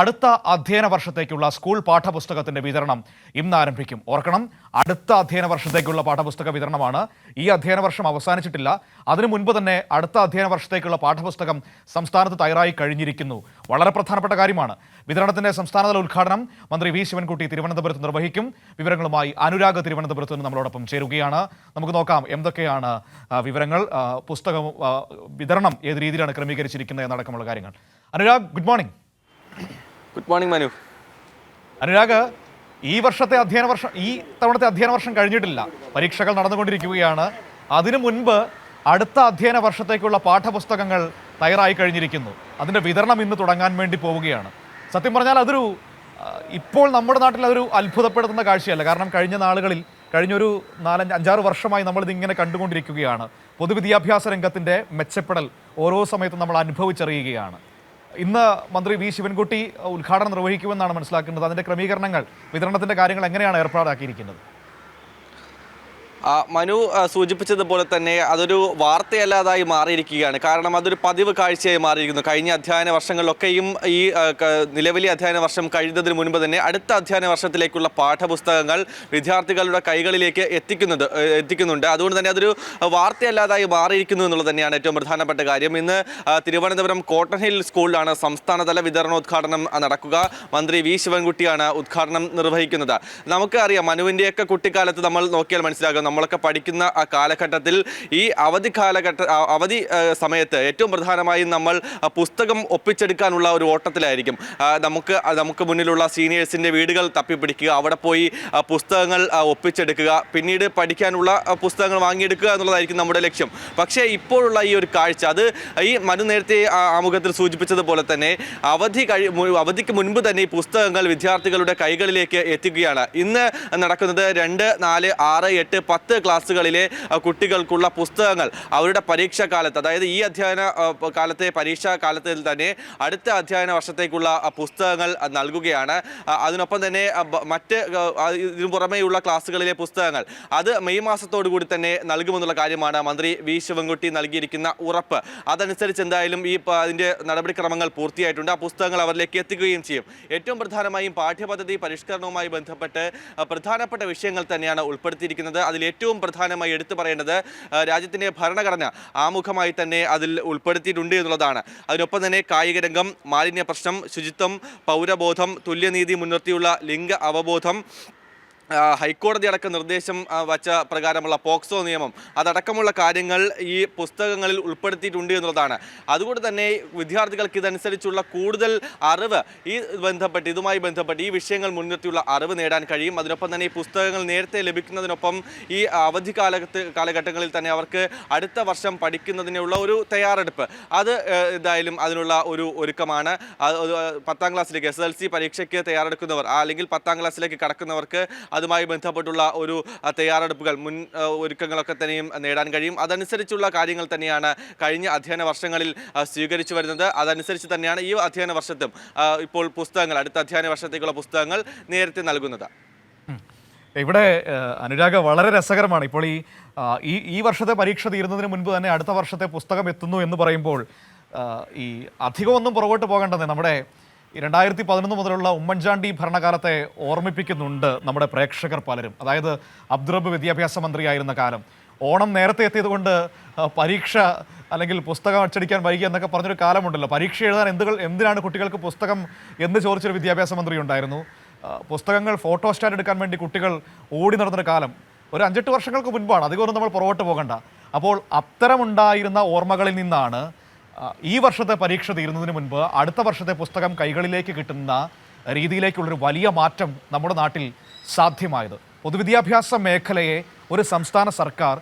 അടുത്ത അധ്യയന വർഷത്തേക്കുള്ള സ്കൂൾ പാഠപുസ്തകത്തിന്റെ വിതരണം ഇന്ന് ആരംഭിക്കും. ഓർക്കണം, അടുത്ത അധ്യയന വർഷത്തേക്കുള്ള പാഠപുസ്തക വിതരണമാണ്. ഈ അധ്യയന വർഷം അവസാനിച്ചിട്ടില്ല. അതിനു മുൻപ് തന്നെ അടുത്ത അധ്യയന വർഷത്തേക്കുള്ള പാഠപുസ്തകം സംസ്ഥാനത്ത് തയ്യാറായി കഴിഞ്ഞിരിക്കുന്നു. വളരെ പ്രധാനപ്പെട്ട കാര്യമാണ്. വിതരണത്തിന്റെ സംസ്ഥാനതല ഉദ്ഘാടനം മന്ത്രി വി ശിവൻകുട്ടി തിരുവനന്തപുരത്ത് നിർവഹിക്കും. വിവരങ്ങളുമായി അനുരാഗ് തിരുവനന്തപുരത്ത് നിന്ന് നമ്മളോടൊപ്പം ചേരുകയാണ്. നമുക്ക് നോക്കാം എന്തൊക്കെയാണ് വിവരങ്ങൾ, പുസ്തകം വിതരണം ഏത് രീതിയിലാണ് ക്രമീകരിച്ചിരിക്കുന്നത് എന്നടക്കമുള്ള കാര്യങ്ങൾ. Anurag, good morning. Good morning Manu. Anurag, ഈ തവണത്തെ അധ്യയന വർഷം കഴിഞ്ഞിട്ടില്ല. പരീക്ഷകൾ നടന്നുകൊണ്ടിരിക്കുകയാണ്. അതിനു മുൻപ് അടുത്ത അധ്യയന വർഷത്തേക്കുള്ള പാഠപുസ്തകങ്ങൾ തയ്യാറായി കഴിഞ്ഞിരിക്കുന്നു. അതിൻ്റെ വിതരണം ഇന്ന് തുടങ്ങാൻ വേണ്ടി പോവുകയാണ്. സത്യം പറഞ്ഞാൽ ഇപ്പോൾ നമ്മുടെ നാട്ടിൽ അതൊരു അത്ഭുതപ്പെടുത്തുന്ന കാഴ്ചയല്ല. കാരണം കഴിഞ്ഞൊരു 4-5-6 വർഷമായി നമ്മളിതിങ്ങനെ കണ്ടുകൊണ്ടിരിക്കുകയാണ്. പൊതുവിദ്യാഭ്യാസ രംഗത്തിൻ്റെ മെച്ചപ്പെടൽ ഓരോ സമയത്തും നമ്മൾ അനുഭവിച്ചറിയുകയാണ്. ഇന്ന് മന്ത്രി വി ശിവൻകുട്ടി ഉദ്ഘാടനം നിർവഹിക്കുമെന്നാണ് മനസ്സിലാക്കുന്നത്. അതിൻ്റെ ക്രമീകരണങ്ങൾ, വിതരണത്തിൻ്റെ കാര്യങ്ങൾ എങ്ങനെയാണ് ഏർപ്പാടാക്കിയിരിക്കുന്നത്? മനു സൂചിപ്പിച്ചതുപോലെ തന്നെ അതൊരു വാർത്തയല്ലാതായി മാറിയിരിക്കുകയാണ്. കാരണം അതൊരു പതിവ് കാഴ്ചയായി മാറിയിരിക്കുന്നു. കഴിഞ്ഞ അധ്യയന വർഷങ്ങളിലൊക്കെയും ഈ നിലവിലെ അധ്യയന വർഷം കഴിയുന്നതിന് മുൻപ് തന്നെ അടുത്ത അധ്യയന വർഷത്തിലേക്കുള്ള പാഠപുസ്തകങ്ങൾ വിദ്യാർത്ഥികളുടെ കൈകളിലേക്ക് എത്തിക്കുന്നുണ്ട്. അതുകൊണ്ട് തന്നെ അതൊരു വാർത്തയല്ലാതായി മാറിയിരിക്കുന്നു എന്നുള്ളത് തന്നെയാണ് ഏറ്റവും പ്രധാനപ്പെട്ട കാര്യം. ഇന്ന് തിരുവനന്തപുരം കോട്ടൺ ഹിൽ സ്കൂളിലാണ് സംസ്ഥാനതല വിതരണോദ്ഘാടനം നടക്കുക. മന്ത്രി വി ശിവൻകുട്ടിയാണ് ഉദ്ഘാടനം നിർവഹിക്കുന്നത്. നമുക്ക് അറിയാം, മനുവിൻ്റെയൊക്കെ കുട്ടിക്കാലത്ത് നമ്മൾ നോക്കിയാൽ മനസ്സിലാകും, നമ്മളൊക്കെ പഠിക്കുന്ന ആ കാലഘട്ടത്തിൽ ഈ അവധി സമയത്ത് ഏറ്റവും പ്രധാനമായും നമ്മൾ പുസ്തകം ഒപ്പിച്ചെടുക്കാനുള്ള ഒരു ഓട്ടത്തിലായിരിക്കും. നമുക്ക് മുന്നിലുള്ള സീനിയേഴ്സിൻ്റെ വീടുകൾ തപ്പിപ്പിടിക്കുക, അവിടെ പോയി പുസ്തകങ്ങൾ ഒപ്പിച്ചെടുക്കുക, പിന്നീട് പഠിക്കാനുള്ള പുസ്തകങ്ങൾ വാങ്ങിയെടുക്കുക എന്നുള്ളതായിരിക്കും നമ്മുടെ ലക്ഷ്യം. പക്ഷേ ഇപ്പോഴുള്ള ഈ ഒരു കാഴ്ച, അത് ഈ മനു നേരത്തെ ആമുഖത്തിൽ സൂചിപ്പിച്ചതുപോലെ തന്നെ അവധിക്ക് മുൻപ് തന്നെ ഈ പുസ്തകങ്ങൾ വിദ്യാർത്ഥികളുടെ കൈകളിലേക്ക് എത്തിക്കുകയാണ്. ഇന്ന് നടക്കുന്നത് 2, 4, 6, 8, 10 ക്ലാസ്സുകളിലെ കുട്ടികൾക്കുള്ള പുസ്തകങ്ങൾ അവരുടെ പരീക്ഷാ കാലത്ത്, അതായത് ഈ അധ്യയന കാലത്തെ പരീക്ഷാ കാലത്തിൽ തന്നെ അടുത്ത അധ്യയന വർഷത്തേക്കുള്ള പുസ്തകങ്ങൾ നൽകുകയാണ്. അതിനൊപ്പം തന്നെ ഇതിനു പുറമേയുള്ള ക്ലാസ്സുകളിലെ പുസ്തകങ്ങൾ അത് മെയ് മാസത്തോടു കൂടി തന്നെ നൽകുമെന്നുള്ള കാര്യമാണ് മന്ത്രി വി ശിവൻകുട്ടി നൽകിയിരിക്കുന്ന ഉറപ്പ്. അതനുസരിച്ച് എന്തായാലും അതിൻ്റെ നടപടിക്രമങ്ങൾ പൂർത്തിയായിട്ടുണ്ട്. ആ പുസ്തകങ്ങൾ അവരിലേക്ക് എത്തിക്കുകയും ചെയ്യും. ഏറ്റവും പ്രധാനമായും പാഠ്യപദ്ധതി പരിഷ്കരണവുമായി ബന്ധപ്പെട്ട് പ്രധാനപ്പെട്ട വിഷയങ്ങൾ തന്നെയാണ് ഉൾപ്പെടുത്തിയിരിക്കുന്നത്. അതിൽ ഏറ്റവും പ്രധാനമായി എടുത്തു പറയേണ്ടത് രാജ്യത്തിൻ്റെ ഭരണഘടന ആമുഖമായി തന്നെ അതിൽ ഉൾപ്പെടുത്തിയിട്ടുണ്ട് എന്നുള്ളതാണ്. അതിനൊപ്പം തന്നെ കായിക രംഗം, മാലിന്യ പ്രശ്നം, ശുചിത്വം, പൗരബോധം, തുല്യനീതി മുൻനിർത്തിയുള്ള ലിംഗ അവബോധം, ഹൈക്കോടതി അടക്കം നിർദ്ദേശം വച്ച പ്രകാരമുള്ള പോക്സോ നിയമം, അതടക്കമുള്ള കാര്യങ്ങൾ ഈ പുസ്തകങ്ങളിൽ ഉൾപ്പെടുത്തിയിട്ടുണ്ട് എന്നുള്ളതാണ്. അതുകൊണ്ട് തന്നെ വിദ്യാർത്ഥികൾക്ക് ഇതനുസരിച്ചുള്ള കൂടുതൽ അറിവ് ഇതുമായി ബന്ധപ്പെട്ട് ഈ വിഷയങ്ങൾ മുൻനിർത്തിയുള്ള അറിവ് നേടാൻ കഴിയും. അതിനൊപ്പം തന്നെ ഈ പുസ്തകങ്ങൾ നേരത്തെ ലഭിക്കുന്നതിനൊപ്പം ഈ അവധി കാലഘട്ടങ്ങളിൽ തന്നെ അവർക്ക് അടുത്ത വർഷം പഠിക്കുന്നതിനുള്ള ഒരു തയ്യാറെടുപ്പ്, അത് എന്തായാലും അതിനുള്ള ഒരു ഒരുക്കമാണ്. 10ാം ക്ലാസ്സിലേക്ക് SSLC പരീക്ഷയ്ക്ക് തയ്യാറെടുക്കുന്നവർ, അല്ലെങ്കിൽ 10ാം ക്ലാസ്സിലേക്ക് കടക്കുന്നവർക്ക് അതുമായി ബന്ധപ്പെട്ടുള്ള ഒരു തയ്യാറെടുപ്പുകൾ, ഒരുക്കങ്ങളൊക്കെ തന്നെയും നേടാൻ കഴിയും. അതനുസരിച്ചുള്ള കാര്യങ്ങൾ തന്നെയാണ് കഴിഞ്ഞ അധ്യയന വർഷങ്ങളിൽ സ്വീകരിച്ചു വരുന്നത്. അതനുസരിച്ച് തന്നെയാണ് ഈ അധ്യയന വർഷത്തും ഇപ്പോൾ അടുത്ത അധ്യയന വർഷത്തേക്കുള്ള പുസ്തകങ്ങൾ നേരത്തെ നൽകുന്നത്. ഇവിടെ അനുരാഗ്, വളരെ രസകരമാണ്. ഇപ്പോൾ ഈ വർഷത്തെ പരീക്ഷ തീരുന്നതിന് മുൻപ് തന്നെ അടുത്ത വർഷത്തെ പുസ്തകം എത്തുന്നു എന്ന് പറയുമ്പോൾ ഈ അധികമൊന്നും പുറകോട്ട് പോകേണ്ടത് നമ്മുടെ 2011 മുതലുള്ള ഉമ്മൻചാണ്ടി ഭരണകാലത്തെ ഓർമ്മിപ്പിക്കുന്നുണ്ട് നമ്മുടെ പ്രേക്ഷകർ പലരും. അതായത് അബ്ദുറബ്ബ് വിദ്യാഭ്യാസ മന്ത്രിയായിരുന്ന കാലം. ഓണം നേരത്തെ എത്തിയതുകൊണ്ട് പരീക്ഷ അല്ലെങ്കിൽ പുസ്തകം അച്ചടിക്കാൻ വൈകി എന്നൊക്കെ പറഞ്ഞൊരു കാലമുണ്ടല്ലോ. പരീക്ഷ എഴുതാൻ എന്തിനാണ് കുട്ടികൾക്ക് പുസ്തകം എന്ന് ചോദിച്ചൊരു വിദ്യാഭ്യാസ മന്ത്രി ഉണ്ടായിരുന്നു. പുസ്തകങ്ങൾ ഫോട്ടോസ്റ്റാറ്റ് എടുക്കാൻ വേണ്ടി കുട്ടികൾ ഓടി നടന്നൊരു കാലം ഒരു 5-8 വർഷങ്ങൾക്ക് മുൻപാണ്. അധികമൊന്നും നമ്മൾ പുറകോട്ട് പോകണ്ട. അപ്പോൾ അത്തരമുണ്ടായിരുന്ന ഓർമ്മകളിൽ നിന്നാണ് ഈ വർഷത്തെ പരീക്ഷ തീരുന്നതിന് മുൻപ് അടുത്ത വർഷത്തെ പുസ്തകം കൈകളിലേക്ക് കിട്ടുന്ന രീതിയിലേക്കുള്ളൊരു വലിയ മാറ്റം നമ്മുടെ നാട്ടിൽ സാധ്യമായത്. പൊതുവിദ്യാഭ്യാസ മേഖലയെ ഒരു സംസ്ഥാന സർക്കാർ,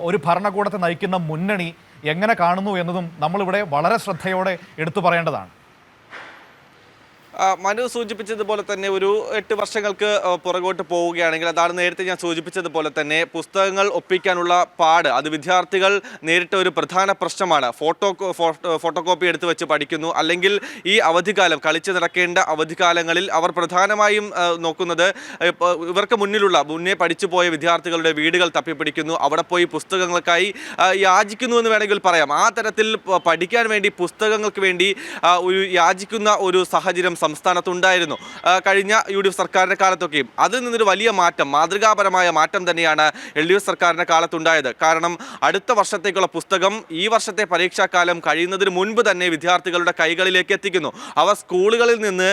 ഒരു ഭരണകൂടത്തെ നയിക്കുന്ന മുന്നണി എങ്ങനെ കാണുന്നു എന്നതും നമ്മളിവിടെ വളരെ ശ്രദ്ധയോടെ എടുത്തു പറയേണ്ടതാണ്. മനു സൂചിപ്പിച്ചതുപോലെ തന്നെ ഒരു 8 വർഷങ്ങൾക്ക് പുറകോട്ട് പോവുകയാണെങ്കിൽ അതാണ് നേരത്തെ ഞാൻ സൂചിപ്പിച്ചതുപോലെ തന്നെ പുസ്തകങ്ങൾ ഒപ്പിക്കാനുള്ള പാട് അത് വിദ്യാർത്ഥികൾ നേരിട്ട ഒരു പ്രധാന പ്രശ്നമാണ്. ഫോട്ടോകോപ്പി എടുത്ത് വെച്ച് പഠിക്കുന്നു. അല്ലെങ്കിൽ ഈ അവധിക്കാലം കളിച്ച് നടക്കേണ്ട അവധിക്കാലങ്ങളിൽ അവർ പ്രധാനമായും നോക്കുന്നത് ഇവർക്ക് മുന്നേ പഠിച്ചു പോയ വിദ്യാർത്ഥികളുടെ വീടുകൾ തപ്പിപ്പിടിക്കുന്നു. അവിടെ പോയി പുസ്തകങ്ങൾക്കായി യാചിക്കുന്നു എന്ന് വേണമെങ്കിൽ പറയാം. ആ തരത്തിൽ പഠിക്കാൻ വേണ്ടി പുസ്തകങ്ങൾക്ക് വേണ്ടി ഒരു യാചിക്കുന്ന ഒരു സാഹചര്യം സംസ്ഥാനത്തുണ്ടായിരുന്നു കഴിഞ്ഞ UDF സർക്കാരിൻ്റെ കാലത്തൊക്കെയും. അതിൽ നിന്നൊരു വലിയ മാറ്റം, മാതൃകാപരമായ മാറ്റം തന്നെയാണ് LDF സർക്കാരിൻ്റെ കാലത്തുണ്ടായത്. കാരണം അടുത്ത വർഷത്തേക്കുള്ള പുസ്തകം ഈ വർഷത്തെ പരീക്ഷാകാലം കഴിയുന്നതിന് മുൻപ് തന്നെ വിദ്യാർത്ഥികളുടെ കൈകളിലേക്ക് എത്തിക്കുന്നു. അവർ സ്കൂളുകളിൽ നിന്ന്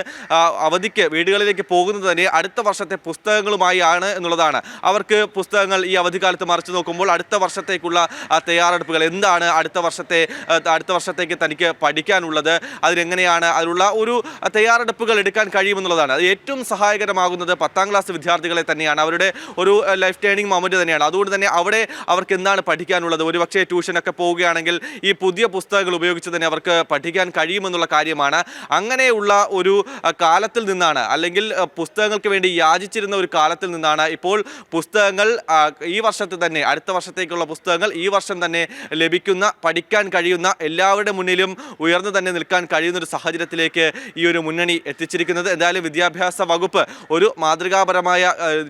അവധിക്ക് വീടുകളിലേക്ക് പോകുന്നത് തന്നെ അടുത്ത വർഷത്തെ പുസ്തകങ്ങളുമായി ആണ് എന്നുള്ളതാണ്. അവർക്ക് പുസ്തകങ്ങൾ ഈ അവധിക്കാലത്ത് മറിച്ച് നോക്കുമ്പോൾ അടുത്ത വർഷത്തേക്കുള്ള തയ്യാറെടുപ്പുകൾ എന്താണ്, അടുത്ത വർഷത്തേക്ക് തനിക്ക് പഠിക്കാനുള്ളത്, അതിനെങ്ങനെയാണ് അതിനുള്ള ഒരു തയ്യാറെടുപ്പുകൾ എടുക്കാൻ കഴിയുമെന്നുള്ളതാണ്. അത് ഏറ്റവും സഹായകരമാകുന്നത് 10ാം ക്ലാസ് വിദ്യാർത്ഥികളെ തന്നെയാണ്. അവരുടെ ഒരു ലൈഫ് ടേണിംഗ് മൊമെന്റ് തന്നെയാണ്. അതുകൊണ്ട് തന്നെ അവിടെ അവർക്ക് എന്താണ് പഠിക്കാനുള്ളത്, ഒരുപക്ഷെ ട്യൂഷനൊക്കെ പോവുകയാണെങ്കിൽ ഈ പുതിയ പുസ്തകങ്ങൾ ഉപയോഗിച്ച് തന്നെ അവർക്ക് പഠിക്കാൻ കഴിയുമെന്നുള്ള കാര്യമാണ്. അങ്ങനെയുള്ള ഒരു കാലത്തിൽ നിന്നാണ്, അല്ലെങ്കിൽ പുസ്തകങ്ങൾക്ക് വേണ്ടി യാചിച്ചിരുന്ന ഒരു കാലത്തിൽ നിന്നാണ് ഇപ്പോൾ പുസ്തകങ്ങൾ ഈ വർഷത്തിൽ തന്നെ, അടുത്ത വർഷത്തേക്കുള്ള പുസ്തകങ്ങൾ ഈ വർഷം തന്നെ ലഭിക്കുന്ന, പഠിക്കാൻ കഴിയുന്ന, എല്ലാവരുടെ മുന്നിലും ഉയർന്നു തന്നെ നിൽക്കാൻ കഴിയുന്ന ഒരു സാഹചര്യത്തിലേക്ക് ഈ ഒരു മുന്നണി എത്തിച്ചിരിക്കുന്നത്. എന്തായാലും വിദ്യാഭ്യാസ വകുപ്പ് ഒരു മാതൃകാപരമായ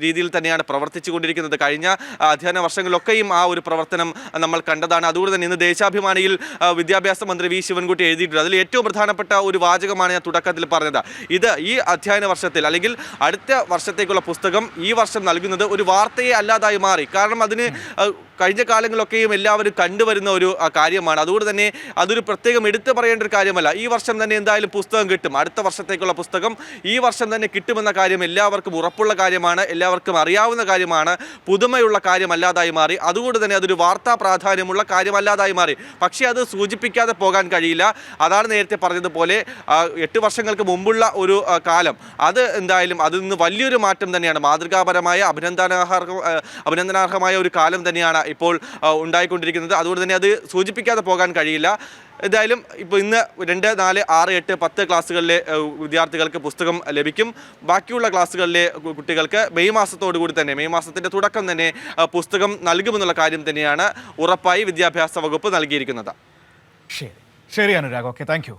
രീതിയിൽ തന്നെയാണ് പ്രവർത്തിച്ചു കൊണ്ടിരിക്കുന്നത്. കഴിഞ്ഞ അധ്യയന വർഷങ്ങളിലൊക്കെയും ആ ഒരു പ്രവർത്തനം നമ്മൾ കണ്ടതാണ്. അതുകൊണ്ട് തന്നെ ഇന്ന് ദേശാഭിമാനിയിൽ വിദ്യാഭ്യാസ മന്ത്രി വി ശിവൻകുട്ടി എഴുതിയിട്ടുണ്ട്. അതിൽ ഏറ്റവും പ്രധാനപ്പെട്ട ഒരു വാചകമാണ് ഞാൻ തുടക്കത്തിൽ പറഞ്ഞത്. ഇത് ഈ അധ്യയന വർഷത്തിൽ അല്ലെങ്കിൽ അടുത്ത വർഷത്തേക്കുള്ള പുസ്തകം ഈ വർഷം നൽകുന്നത് ഒരു വാർത്തയെ അല്ലാതായി മാറി. കാരണം അതിന് കഴിഞ്ഞ കാലങ്ങളിലൊക്കെയും എല്ലാവരും കണ്ടുവരുന്ന ഒരു കാര്യമാണ്. അതുകൊണ്ട് തന്നെ അതൊരു പ്രത്യേകം എടുത്തു പറയേണ്ട ഒരു കാര്യമല്ല. ഈ വർഷം തന്നെ എന്തായാലും പുസ്തകം കിട്ടും. അടുത്ത വർഷത്തേക്കുള്ള പുസ്തകം ഈ വർഷം തന്നെ കിട്ടുമെന്ന കാര്യം എല്ലാവർക്കും ഉറപ്പുള്ള കാര്യമാണ്, എല്ലാവർക്കും അറിയാവുന്ന കാര്യമാണ്. പുതുമയുള്ള കാര്യമല്ലാതായി മാറി. അതുകൊണ്ട് തന്നെ അതൊരു വാർത്താ പ്രാധാന്യമുള്ള കാര്യമല്ലാതായി മാറി. പക്ഷേ അത് സൂചിപ്പിക്കാതെ പോകാൻ കഴിയില്ല. അതാണ് നേരത്തെ പറഞ്ഞതുപോലെ 8 വർഷങ്ങൾക്ക് മുമ്പുള്ള ഒരു കാലം, അത് എന്തായാലും അതിൽ നിന്ന് വലിയൊരു മാറ്റം തന്നെയാണ്. മാതൃകാപരമായ അഭിനന്ദനാർഹമായ ഒരു കാലം തന്നെയാണ് ഇപ്പോൾ ഉണ്ടായിക്കൊണ്ടിരിക്കുന്നത്. അതുകൊണ്ട് തന്നെ അത് സൂചിപ്പിക്കാതെ പോകാൻ കഴിയില്ല. എന്തായാലും ഇപ്പോൾ ഇന്ന് 2, 4, 6, 8, 10 ക്ലാസ്സുകളിലെ വിദ്യാർത്ഥികൾക്ക് പുസ്തകം ലഭിക്കും. ബാക്കിയുള്ള ക്ലാസ്സുകളിലെ കുട്ടികൾക്ക് മെയ് മാസത്തിൻ്റെ തുടക്കം തന്നെ പുസ്തകം നൽകുമെന്നുള്ള കാര്യം തന്നെയാണ് ഉറപ്പായി വിദ്യാഭ്യാസ വകുപ്പ് നൽകിയിരിക്കുന്നത്. ശരി അനുരാഗ്, ഓക്കെ, താങ്ക് യു.